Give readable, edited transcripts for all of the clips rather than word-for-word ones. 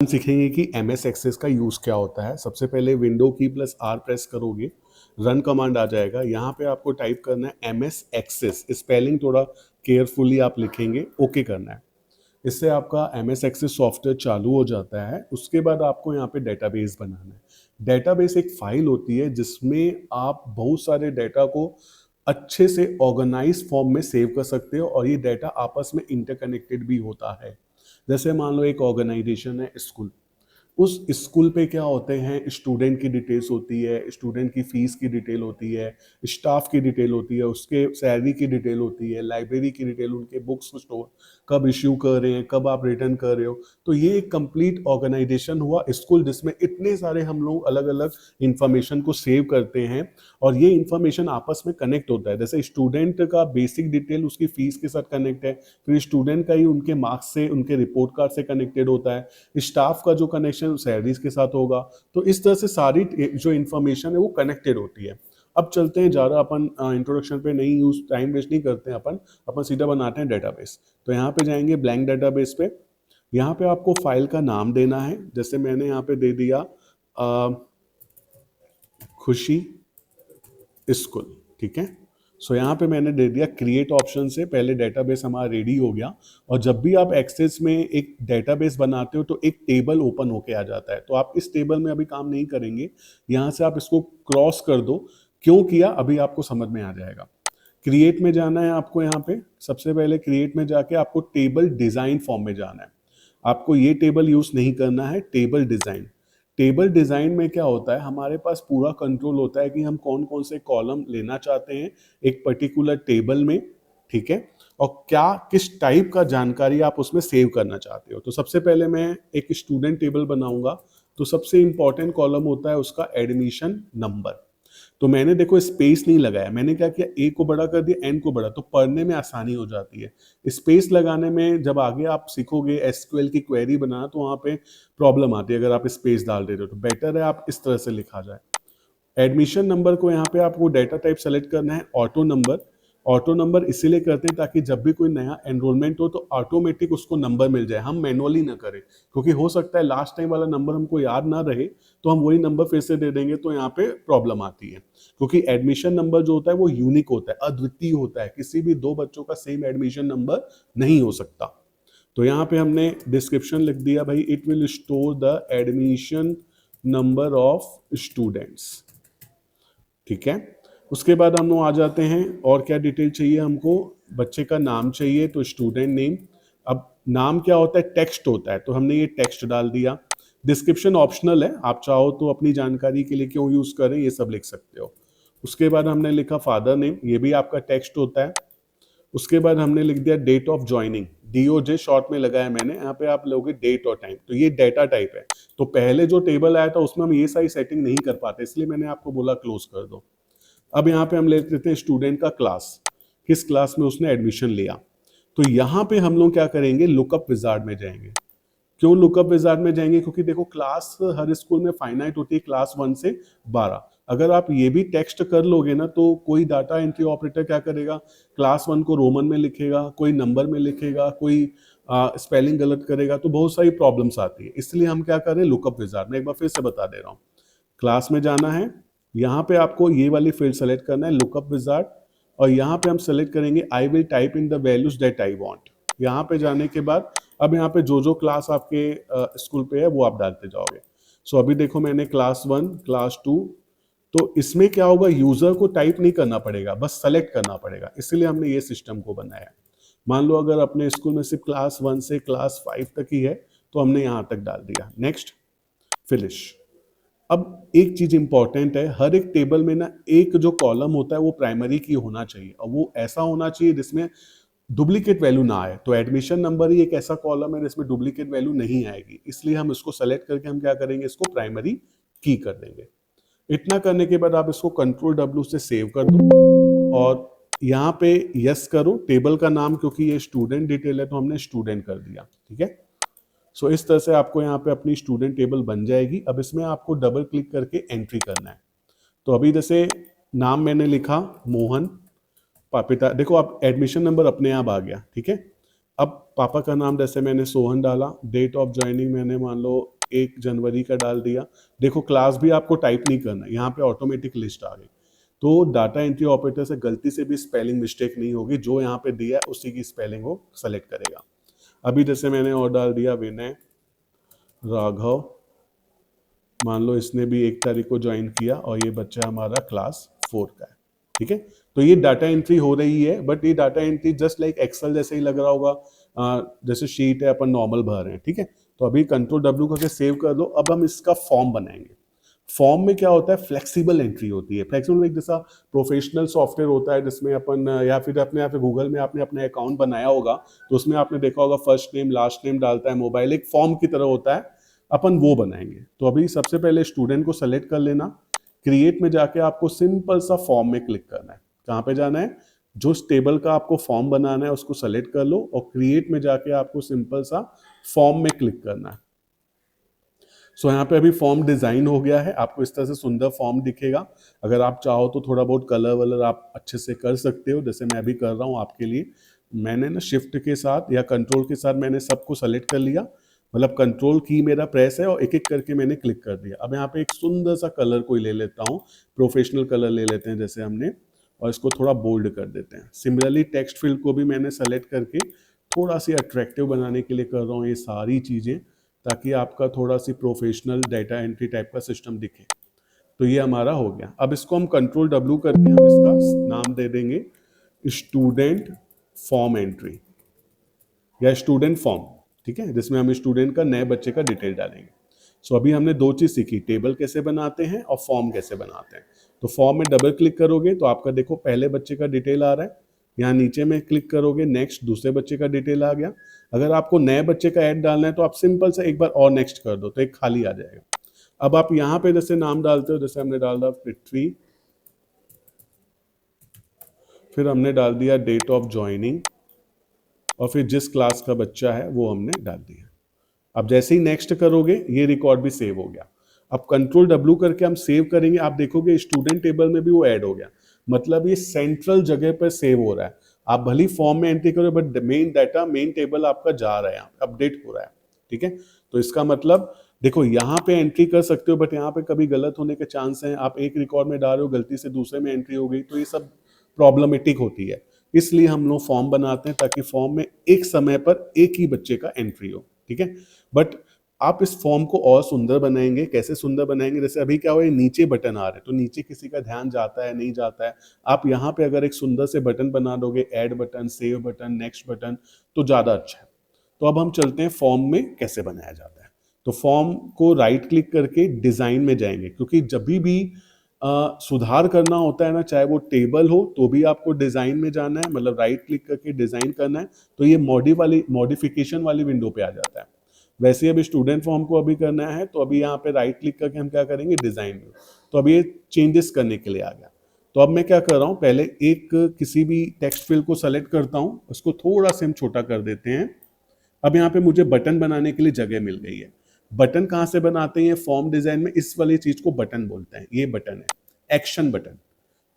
हम सीखेंगे कि MS एक्सेस का यूज़ क्या होता है। सबसे पहले विंडो की प्लस R प्रेस करोगे, रन कमांड आ जाएगा। यहाँ पे आपको टाइप करना है MS एक्सेस, स्पेलिंग थोड़ा केयरफुली आप लिखेंगे, ओके करना है। इससे आपका MS एक्सेस सॉफ्टवेयर चालू हो जाता है। उसके बाद आपको यहाँ पे डेटाबेस बनाना है। डेटाबेस एक फाइल होती है जिसमें आप बहुत सारे डेटा को अच्छे से ऑर्गेनाइज फॉर्म में सेव कर सकते हो और ये डेटा आपस में इंटरकनेक्टेड भी होता है। जैसे मान लो एक ऑर्गेनाइजेशन है स्कूल, उस स्कूल पे क्या होते हैं, स्टूडेंट की डिटेल्स होती है, स्टूडेंट की फीस की डिटेल होती है, स्टाफ की डिटेल होती है, उसके सैलरी की डिटेल होती है, लाइब्रेरी की डिटेल, उनके बुक्स स्टोर कब इश्यू कर रहे हैं, कब आप रिटर्न कर रहे हो। तो ये एक कंप्लीट ऑर्गेनाइजेशन हुआ स्कूल जिसमें इतने सारे हम लोग अलग अलग इंफॉर्मेशन को सेव करते हैं और ये इंफॉर्मेशन आपस में कनेक्ट होता है। जैसे स्टूडेंट का बेसिक डिटेल उसकी फीस के साथ कनेक्ट है, फिर स्टूडेंट का ही उनके मार्क्स से, उनके रिपोर्ट कार्ड से कनेक्टेड होता है, स्टाफ का जो कनेक्शन सैलरीज के साथ होगा। तो इस तरह से सारी जो इन्फॉर्मेशन है वो कनेक्टेड होती है। अब चलते हैं, ज़्यादा अपन इंट्रोडक्शन पे नहीं यूज टाइम वेस्ट नहीं करते हैं, अपन सीधा बनाते हैं डेटाबेस। तो यहाँ पे जाएंगे ब्लैंक डेटाबेस पे। यहाँ पे आपको फाइल का नाम देना है। जैसे मैंने यहाँ पे दे दिया खुशी स्कूल, ठीक है। सो यहाँ पे मैंने दे दिया क्रिएट ऑप्शन से, पहले डेटाबेस हमारा रेडी हो गया। और जब भी आप एक्सेस में एक डेटाबेस बनाते हो तो एक टेबल ओपन होके आ जाता है। तो आप इस टेबल में अभी काम नहीं करेंगे, यहाँ से आप इसको क्रॉस कर दो। क्यों किया अभी आपको समझ में आ जाएगा। क्रिएट में जाना है आपको, यहाँ पे सबसे पहले क्रिएट में जाके आपको टेबल डिजाइन फॉर्म में जाना है। आपको ये टेबल यूज नहीं करना है, टेबल डिजाइन। टेबल डिजाइन में क्या होता है, हमारे पास पूरा कंट्रोल होता है कि हम कौन कौन से कॉलम लेना चाहते हैं एक पर्टिकुलर टेबल में, ठीक है, और क्या किस टाइप का जानकारी आप उसमें सेव करना चाहते हो। तो सबसे पहले मैं एक स्टूडेंट टेबल बनाऊंगा। तो सबसे इंपॉर्टेंट कॉलम होता है उसका एडमिशन नंबर। तो मैंने देखो स्पेस नहीं लगाया, मैंने क्या किया, ए को बड़ा कर दिया, एन को बड़ा, तो पढ़ने में आसानी हो जाती है। स्पेस लगाने में जब आगे आप सीखोगे एसक्यूएल की क्वेरी बनाना तो वहां पे प्रॉब्लम आती है अगर आप स्पेस डाल देते हो। तो बेटर है आप इस तरह से लिखा जाए। एडमिशन नंबर को यहाँ पे आपको डाटा टाइप सेलेक्ट करना है ऑटो नंबर। ऑटो नंबर इसीलिए करते हैं ताकि जब भी कोई नया एनरोलमेंट हो तो ऑटोमेटिक उसको नंबर मिल जाए, हम मैनुअली ना करें। क्योंकि हो सकता है लास्ट टाइम वाला नंबर हमको याद ना रहे तो हम वही नंबर फिर से दे देंगे, तो यहाँ पे प्रॉब्लम आती है। क्योंकि एडमिशन नंबर जो होता है वो यूनिक होता है, अद्वितीय होता है, किसी भी दो बच्चों का सेम एडमिशन नंबर नहीं हो सकता। तो यहाँ पे हमने डिस्क्रिप्शन लिख दिया भाई, it will store the admission number of students, ठीक है। उसके बाद हम लोग आ जाते हैं, और क्या डिटेल चाहिए हमको, बच्चे का नाम चाहिए तो स्टूडेंट नेम। अब नाम क्या होता है, टेक्स्ट होता है, तो हमने ये टेक्स्ट डाल दिया। डिस्क्रिप्शन ऑप्शनल है, आप चाहो तो अपनी जानकारी के लिए क्यों यूज करें ये सब लिख सकते हो। उसके बाद हमने लिखा फादर नेम, ये भी आपका टेक्स्ट होता है। उसके बाद हमने लिख दिया date of joining, DOJ short में लगाया मैंने, यहाँ पे आप लोगे डेट और टाइम। तो ये डेटा टाइप है। तो पहले जो टेबल आया था उसमें हम ये सारी सेटिंग नहीं कर पाते, इसलिए मैंने आपको बोला क्लोज कर दो। अब यहाँ पे हम ले लेते हैं स्टूडेंट का क्लास, किस क्लास में उसने एडमिशन लिया। तो यहाँ पे हम लोग क्या करेंगे, लुकअप विजार्ड में जाएंगे। क्यों लुकअप विजार्ड में जाएंगे, क्योंकि देखो क्लास हर स्कूल में फाइनाइट होती है, क्लास 1 से 12। अगर आप ये भी टेक्स्ट कर लोगे ना तो कोई डाटा एंट्री ऑपरेटर क्या करेगा, क्लास 1 को रोमन में लिखेगा, कोई नंबर में लिखेगा, कोई स्पेलिंग गलत करेगा, तो बहुत सारी प्रॉब्लम्स आती है। इसलिए हम क्या करें, लुकअप विजार्ड में। एक बार फिर से बता दे रहा हूँ, क्लास में जाना है, यहाँ पे आपको ये वाली फील्ड सेलेक्ट करना है, लुकअप विजार्ड। और यहाँ पे हम सेलेक्ट करेंगे I will type in the values that I want. यहाँ पे जाने के बाद अब यहाँ पे जो जो क्लास आपके स्कूल पे है वो आप डालते जाओगे। सो अभी देखो मैंने क्लास 1, क्लास 2, तो इसमें क्या होगा, यूजर को टाइप नहीं करना पड़ेगा, बस सेलेक्ट करना पड़ेगा। इसलिए हमने ये सिस्टम को बनाया। मान लो अगर अपने स्कूल में सिर्फ क्लास 1 से क्लास 5 तक ही है तो हमने यहाँ तक डाल दिया, नेक्स्ट, फिनिश। अब एक चीज इंपॉर्टेंट है, हर एक टेबल में ना एक जो कॉलम होता है वो प्राइमरी की होना चाहिए, और वो ऐसा होना चाहिए जिसमें डुप्लीकेट वैल्यू ना आए। तो एडमिशन नंबर ही एक ऐसा कॉलम है जिसमें डुप्लीकेट वैल्यू नहीं आएगी, इसलिए हम इसको सेलेक्ट करके हम क्या करेंगे, इसको प्राइमरी की कर देंगे। इतना करने के बाद आप इसको Ctrl+W से सेव कर दो और यहाँ पे यस करो। टेबल का नाम क्योंकि ये स्टूडेंट डिटेल है तो हमने स्टूडेंट कर दिया, ठीक है। सो इस तरह से आपको यहाँ पे अपनी स्टूडेंट टेबल बन जाएगी। अब इसमें आपको डबल क्लिक करके एंट्री करना है। तो अभी जैसे नाम मैंने लिखा मोहन, पिता, देखो आप एडमिशन नंबर अपने आप आ गया, ठीक है। अब पापा का नाम जैसे मैंने सोहन डाला, डेट ऑफ ज्वाइनिंग मैंने मान लो 1 जनवरी का डाल दिया। देखो क्लास भी आपको टाइप नहीं करना है, यहाँ पे ऑटोमेटिक लिस्ट आ गई। तो डाटा एंट्री ऑपरेटर से गलती से भी स्पेलिंग मिस्टेक नहीं होगी, जो यहाँ पे दिया है उसी की स्पेलिंग वो सेलेक्ट करेगा। अभी जैसे मैंने और डाल दिया विनय राघव, मान लो इसने भी 1 तारीख को ज्वाइन किया और ये बच्चा हमारा क्लास 4 का है। ठीक है, तो ये डाटा एंट्री हो रही है, बट ये data entry just like Excel जैसे ही लग रहा होगा, जैसे शीट है अपन नॉर्मल भर रहे हैं। ठीक है, तो अभी कंट्रोल डब्ल्यू करके सेव कर दो। अब हम इसका फॉर्म बनाएंगे। फॉर्म में क्या होता है, फ्लेक्सिबल एंट्री होती है। फ्लेक्सिबल एक जैसा प्रोफेशनल सॉफ्टवेयर होता है जिसमें अपन या फिर अपने यहाँ पे गूगल में आपने अपना अकाउंट बनाया होगा, तो उसमें आपने देखा होगा फर्स्ट नेम लास्ट नेम डालता है मोबाइल, एक फॉर्म की तरह होता है, अपन वो बनाएंगे। तो अभी सबसे पहले स्टूडेंट को सेलेक्ट कर लेना, क्रिएट में जाके आपको सिंपल सा फॉर्म में क्लिक करना है। कहाँ पे जाना है, जो टेबल का आपको फॉर्म बनाना है उसको सेलेक्ट कर लो और क्रिएट में जाके आपको सिंपल सा फॉर्म में क्लिक करना है। सो यहाँ पे अभी फॉर्म डिजाइन हो गया है, आपको इस तरह से सुंदर फॉर्म दिखेगा। अगर आप चाहो तो थोड़ा बहुत कलर वलर आप अच्छे से कर सकते हो, जैसे मैं भी कर रहा हूँ आपके लिए। मैंने ना शिफ्ट के साथ या कंट्रोल के साथ मैंने सबको सेलेक्ट कर लिया, मतलब कंट्रोल की मेरा प्रेस है और एक एक करके मैंने क्लिक कर दिया। अब यहाँ पे एक सुंदर सा कलर कोई ले लेता हूँ, प्रोफेशनल कलर ले लेते हैं जैसे हमने, और इसको थोड़ा बोल्ड कर देते हैं। सिमिलरली टेक्स्ट फील्ड को भी मैंने सेलेक्ट करके थोड़ा सी अट्रैक्टिव बनाने के लिए कर रहा हूँ ये सारी चीज़ें, ताकि आपका थोड़ा सी प्रोफेशनल डाटा एंट्री टाइप का सिस्टम दिखे। तो ये हमारा हो गया। अब इसको हम कंट्रोल डब्ल्यू करके हम इसका नाम दे देंगे स्टूडेंट फॉर्म एंट्री या स्टूडेंट फॉर्म। ठीक है, जिसमें हम स्टूडेंट का नए बच्चे का डिटेल डालेंगे। सो अभी हमने 2 चीज सीखी, टेबल कैसे बनाते हैं और फॉर्म कैसे बनाते हैं। तो फॉर्म में डबल क्लिक करोगे तो आपका देखो पहले बच्चे का डिटेल आ रहा है, यहाँ नीचे में क्लिक करोगे नेक्स्ट दूसरे बच्चे का डिटेल आ गया। अगर आपको नए बच्चे का ऐड डालना है तो आप सिंपल से एक बार और नेक्स्ट कर दो तो एक खाली आ जाएगा। अब आप यहाँ पे जैसे नाम डालते हो, जैसे हमने डाल दिया पृथ्वी, फिर हमने डाल दिया डेट ऑफ ज्वाइनिंग और फिर जिस क्लास का बच्चा है वो हमने डाल दिया। अब जैसे ही नेक्स्ट करोगे ये रिकॉर्ड भी सेव हो गया। अब कंट्रोल डब्ल्यू करके हम सेव करेंगे, आप देखोगे स्टूडेंट टेबल में भी वो ऐड हो गया, मतलब ये सेंट्रल जगह पर सेव हो रहा है। आप भली फॉर्म में एंट्री करो but main data main table आपका जा रहा है, अपडेट हो रहा है। ठीक है, तो इसका मतलब देखो यहाँ पे एंट्री कर सकते हो बट यहाँ पे कभी गलत होने के चांस हैं। आप एक रिकॉर्ड में डाल रहे हो, गलती से दूसरे में एंट्री हो गई तो ये सब प्रॉब्लमेटिक होती है। इसलिए हम लोग फॉर्म बनाते हैं ताकि फॉर्म में एक समय पर एक ही बच्चे का एंट्री हो। ठीक है, बट आप इस फॉर्म को और सुंदर बनाएंगे। कैसे सुंदर बनाएंगे, जैसे अभी क्या हुआ है नीचे बटन आ रहे हैं तो नीचे किसी का ध्यान जाता है नहीं जाता है। आप यहाँ पे अगर एक सुंदर से बटन बना दोगे, add button, save button, next button, तो ज्यादा अच्छा है। तो अब हम चलते हैं फॉर्म में कैसे बनाया जाता है। तो फॉर्म को राइट क्लिक करके डिजाइन में जाएंगे, क्योंकि जब भी सुधार करना होता है ना, चाहे वो टेबल हो तो भी आपको डिजाइन में जाना है, मतलब राइट क्लिक करके डिजाइन करना है। तो ये मॉडिफिकेशन वाली विंडो पे आ जाता है। वैसे ही अभी स्टूडेंट फॉर्म को अभी करना है तो अभी यहाँ पे राइट क्लिक करके हम क्या करेंगे, डिजाइन में। तो अभी ये चेंजेस करने के लिए आ गया। तो अब मैं क्या कर रहा हूँ, पहले एक किसी भी टेक्स्ट फील्ड को सेलेक्ट करता हूँ, उसको थोड़ा सा हम छोटा कर देते हैं। अब यहाँ पे मुझे बटन बनाने के लिए जगह मिल गई है। बटन कहाँ से बनाते हैं फॉर्म डिजाइन में, इस वाली चीज को बटन बोलते हैं। ये बटन है एक्शन बटन।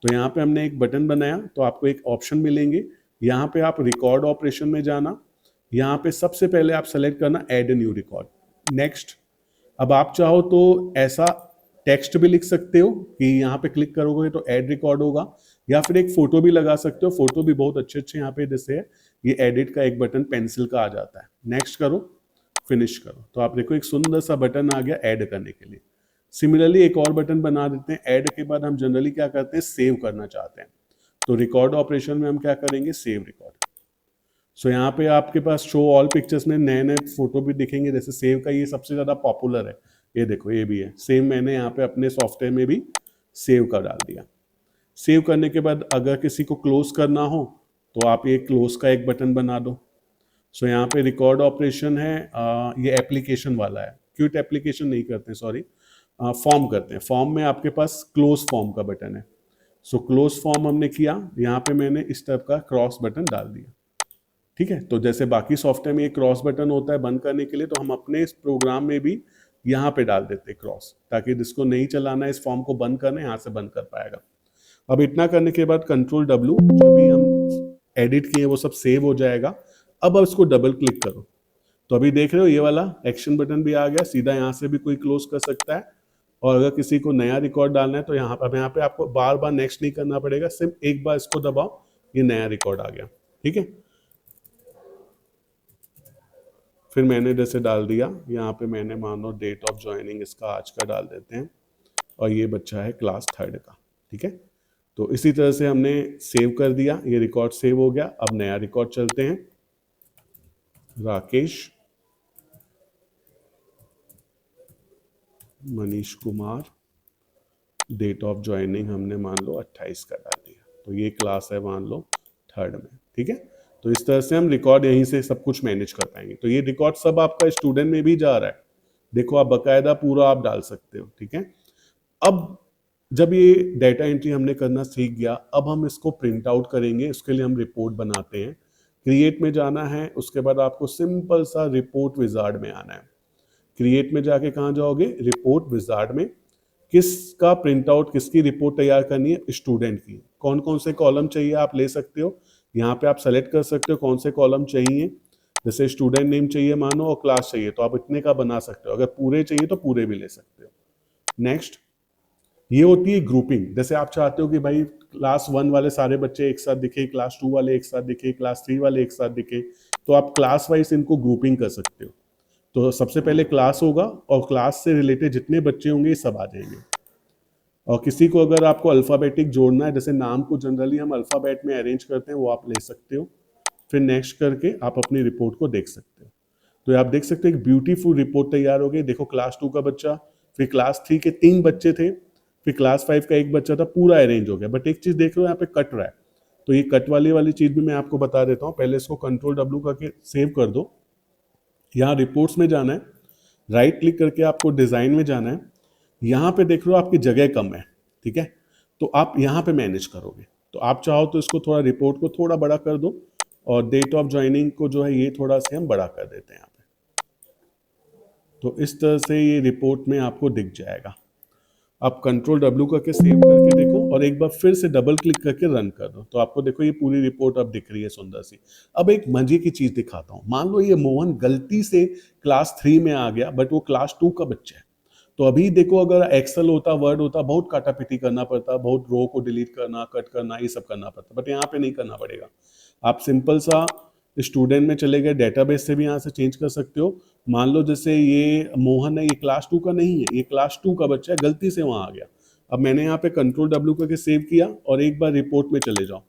तो यहाँ पे हमने एक बटन बनाया तो आपको एक ऑप्शन मिलेंगे। यहाँ पे आप रिकॉर्ड ऑपरेशन में जाना, यहाँ पे सबसे पहले आप सेलेक्ट करना ऐड न्यू रिकॉर्ड, नेक्स्ट। अब आप चाहो तो ऐसा टेक्स्ट भी लिख सकते हो कि यहाँ पे क्लिक करोगे तो ऐड रिकॉर्ड होगा, या फिर एक फोटो भी लगा सकते हो। फोटो भी बहुत अच्छे अच्छे यहाँ पे जैसे है, ये एडिट का एक बटन पेंसिल का आ जाता है। नेक्स्ट करो, फिनिश करो, तो आप देखो एक सुंदर सा बटन आ गया ऐड करने के लिए। सिमिलरली एक और बटन बना देते हैं। ऐड के बाद हम जनरली क्या करते हैं, सेव करना चाहते हैं। तो रिकॉर्ड ऑपरेशन में हम क्या करेंगे, सेव रिकॉर्ड। सो यहाँ पे आपके पास शो ऑल पिक्चर्स में नए नए फोटो भी दिखेंगे। जैसे सेव का ये सबसे ज्यादा पॉपुलर है, ये देखो ये भी है सेम। मैंने यहाँ पे अपने सॉफ्टवेयर में भी सेव कर डाल दिया। सेव करने के बाद अगर किसी को क्लोज करना हो तो आप ये क्लोज का एक बटन बना दो। सो यहाँ पे रिकॉर्ड ऑपरेशन है, ये एप्लीकेशन वाला है, क्यूट एप्लीकेशन नहीं करते, सॉरी, फॉर्म करते हैं। फॉर्म में आपके पास क्लोज फॉर्म का बटन है। सो क्लोज फॉर्म हमने किया, यहाँ पे मैंने इस टाइप का क्रॉस बटन डाल दिया। ठीक है, तो जैसे बाकी सॉफ्टवेयर में एक क्रॉस बटन होता है बंद करने के लिए, तो हम अपने इस प्रोग्राम में भी यहाँ पे डाल देते हैं क्रॉस, ताकि जिसको नहीं चलाना है इस फॉर्म को बंद करना है यहाँ से बंद कर पाएगा। अब इतना करने के बाद कंट्रोल डब्ल्यू, जो भी हम एडिट किए वो सब सेव हो जाएगा। अब इसको डबल क्लिक करो तो अभी देख रहे हो ये वाला एक्शन बटन भी आ गया, सीधा यहाँ से भी कोई क्लोज कर सकता है। और अगर किसी को नया रिकॉर्ड डालना है तो यहाँ पे आपको बार बार नेक्स्ट नहीं करना पड़ेगा, सिर्फ एक बार इसको दबाओ, ये नया रिकॉर्ड आ गया। ठीक है, फिर मैंने जैसे डाल दिया, यहाँ पे मैंने मान लो डेट ऑफ ज्वाइनिंग इसका आज का डाल देते हैं, और ये बच्चा है क्लास 3rd का। ठीक है, तो इसी तरह से हमने सेव कर दिया, ये रिकॉर्ड सेव हो गया। अब नया रिकॉर्ड चलते हैं, Rakesh Manish Kumar, date of joining हमने मान लो 28 का डाल दिया, तो ये क्लास है मान लो 3rd में। ठीक है, तो इस तरह से हम रिकॉर्ड यहीं से सब कुछ मैनेज कर पाएंगे। तो ये रिकॉर्ड सब आपका स्टूडेंट में भी जा रहा है, देखो आप बकायदा पूरा आप डाल सकते हो। ठीक है, अब जब ये डेटा एंट्री हमने करना सीख गया, अब हम इसको प्रिंट आउट करेंगे। उसके लिए हम रिपोर्ट बनाते हैं, क्रिएट में जाना है, उसके बाद आपको सिंपल सा रिपोर्ट विजार्ड में आना है। क्रिएट में जाके कहाँ जाओगे, रिपोर्ट विजार्ड में। किसका प्रिंट आउट, किसकी रिपोर्ट तैयार करनी है, स्टूडेंट की। कौन कौन से कॉलम चाहिए आप ले सकते हो, यहाँ पे आप सेलेक्ट कर सकते हो कौन से कॉलम चाहिए। जैसे स्टूडेंट नेम चाहिए मानो और क्लास चाहिए, तो आप इतने का बना सकते हो। अगर पूरे चाहिए तो पूरे भी ले सकते हो। नेक्स्ट, ये होती है ग्रुपिंग। जैसे आप चाहते हो कि भाई क्लास 1 वाले सारे बच्चे एक साथ दिखे, क्लास 2 वाले एक साथ दिखे, क्लास 3 वाले एक साथ दिखे, तो आप क्लास वाइज इनको ग्रुपिंग कर सकते हो। तो सबसे पहले क्लास होगा और क्लास से रिलेटेड जितने बच्चे होंगे ये सब आ जाएंगे। और किसी को अगर आपको अल्फ़ाबेटिक जोड़ना है, जैसे नाम को जनरली हम अल्फ़ाबेट में अरेंज करते हैं, वो आप ले सकते हो। फिर नेक्स्ट करके आप अपनी रिपोर्ट को देख सकते हो। तो आप देख सकते हो एक ब्यूटीफुल रिपोर्ट तैयार हो गई। देखो क्लास 2 का बच्चा, फिर क्लास 3 के 3 बच्चे थे, फिर क्लास 5 का एक बच्चा था, पूरा अरेंज हो गया। बट एक चीज देख रहे हो यहाँ पे कट रहा है, तो ये कट वाली चीज भी मैं आपको बता देता हूँ। पहले इसको Ctrl+W करके सेव कर दो। यहाँ रिपोर्ट्स में जाना है, राइट क्लिक करके आपको डिजाइन में जाना है। यहाँ पे देख रहे हो आपकी जगह कम है, ठीक है, तो आप यहाँ पे मैनेज करोगे। तो आप चाहो तो इसको थोड़ा रिपोर्ट को थोड़ा बड़ा कर दो, और डेट ऑफ ज्वाइनिंग को जो है ये थोड़ा सा हम बड़ा कर देते हैं यहाँ पे। तो इस तरह से ये रिपोर्ट में आपको दिख जाएगा। आप Ctrl+W करके सेव करके देखो, और एक बार फिर से डबल क्लिक करके रन कर दो, तो आपको देखो ये पूरी रिपोर्ट अब दिख रही है सुंदर सी। अब एक मजे की चीज दिखाता हूँ। मान लो ये मोहन गलती से क्लास 3 में आ गया, बट वो क्लास 2 का बच्चा है। तो अभी देखो अगर एक्सेल होता, वर्ड होता, बहुत काटापिटी करना पड़ता, बहुत रो को डिलीट करना, कट करना, ये सब करना पड़ता। बट यहाँ पे नहीं करना पड़ेगा। आप सिंपल सा स्टूडेंट में चले गए, डेटाबेस से भी यहाँ से चेंज कर सकते हो। मान लो जैसे ये मोहन है, ये क्लास 2 का नहीं है, ये क्लास 2 का बच्चा है, गलती से वहां आ गया। अब मैंने यहाँ पे Ctrl+W करके सेव किया, और एक बार रिपोर्ट में चले जाओ,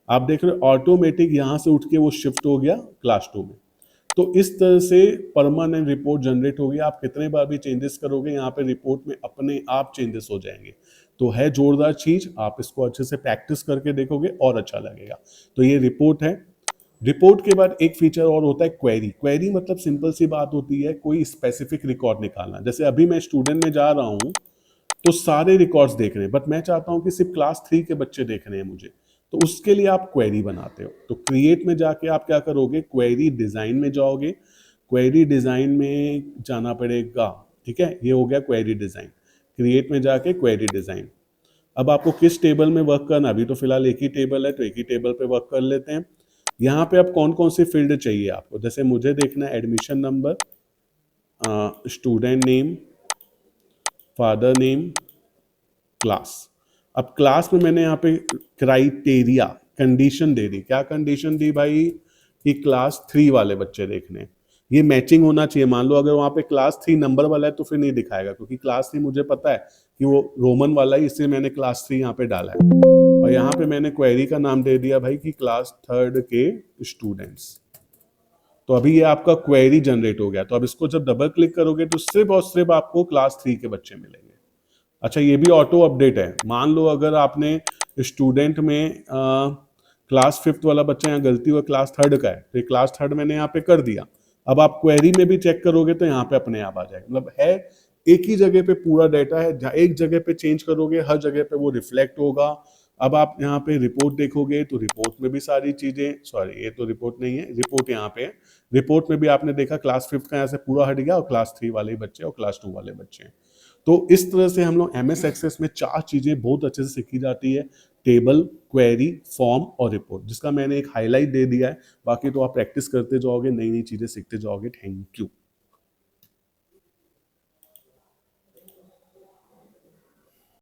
आप देख रहे हो ऑटोमेटिक यहाँ से उठ के वो शिफ्ट हो गया क्लास 2 में। तो इस तरह से परमानेंट रिपोर्ट जनरेट होगी। आप कितने बार भी चेंजेस करोगे, यहाँ पे रिपोर्ट में अपने आप चेंजेस हो जाएंगे। तो है जोरदार चीज, आप इसको अच्छे से प्रैक्टिस करके देखोगे और अच्छा लगेगा। तो ये रिपोर्ट है। रिपोर्ट के बाद एक फीचर और होता है क्वेरी। क्वेरी मतलब सिंपल सी बात होती है, कोई स्पेसिफिक रिकॉर्ड निकालना। जैसे अभी मैं स्टूडेंट में जा रहा हूँ तो सारे रिकॉर्ड्स देख रहे हैं, बट मैं चाहता हूँ कि सिर्फ क्लास 3 के बच्चे देख रहे हैं मुझे, तो उसके लिए आप क्वेरी बनाते हो। तो क्रिएट में जाके आप क्या करोगे, क्वेरी डिजाइन में जाओगे। क्वेरी डिजाइन में जाना पड़ेगा, ठीक है, ये हो गया क्वेरी डिजाइन। क्रिएट में जाके क्वेरी डिजाइन। अब आपको किस टेबल में वर्क करना, अभी तो फिलहाल एक ही टेबल है, तो एक ही टेबल पे वर्क कर लेते हैं। यहाँ पे अब कौन कौन सी फील्ड चाहिए आपको, जैसे मुझे देखना है admission number, student name, father name, class. अब क्लास में मैंने यहाँ पे क्राइटेरिया, कंडीशन दे दी। क्या कंडीशन दी भाई, कि क्लास 3 वाले बच्चे देखने, ये मैचिंग होना चाहिए। मान लो अगर वहाँ पे क्लास 3 नंबर वाला है तो फिर नहीं दिखाएगा, क्योंकि क्लास 3 मुझे पता है कि वो रोमन वाला है, इसलिए मैंने क्लास 3 यहाँ पे डाला है। और यहाँ पे मैंने क्वेरी का नाम दे दिया भाई कि क्लास 3rd के स्टूडेंट्स। तो अभी ये आपका क्वेरी जनरेट हो गया। तो अब इसको जब डबल क्लिक करोगे तो सिर्फ और सिर्फ आपको क्लास 3 के बच्चे मिलेंगे। अच्छा, ये भी ऑटो अपडेट है। मान लो अगर आपने स्टूडेंट में क्लास 5th वाला बच्चा यहाँ गलती हुआ क्लास 3rd का है, तो क्लास 3rd मैंने यहाँ पे कर दिया। अब आप क्वेरी में भी चेक करोगे तो यहाँ पे अपने आप आ जाएगा। मतलब है एक ही जगह पे पूरा डाटा है, जहाँ एक जगह पे चेंज करोगे हर जगह पे वो रिफ्लेक्ट होगा। अब आप यहाँ पे रिपोर्ट देखोगे तो रिपोर्ट में भी सारी चीजें, सॉरी ये तो रिपोर्ट नहीं है, रिपोर्ट यहाँ पे है। रिपोर्ट में भी आपने देखा क्लास 5th का यहाँ से पूरा हट गया, और क्लास 3 वाले बच्चे और क्लास 2 वाले बच्चे हैं। तो इस तरह से हम लोग MS एक्सेस में 4 चीजें बहुत अच्छे से सीखी जाती है। टेबल, क्वेरी, फॉर्म और रिपोर्ट, जिसका मैंने एक हाईलाइट दे दिया है। बाकी तो आप प्रैक्टिस करते जाओगे, नई नई चीजें सीखते जाओगे। Thank you.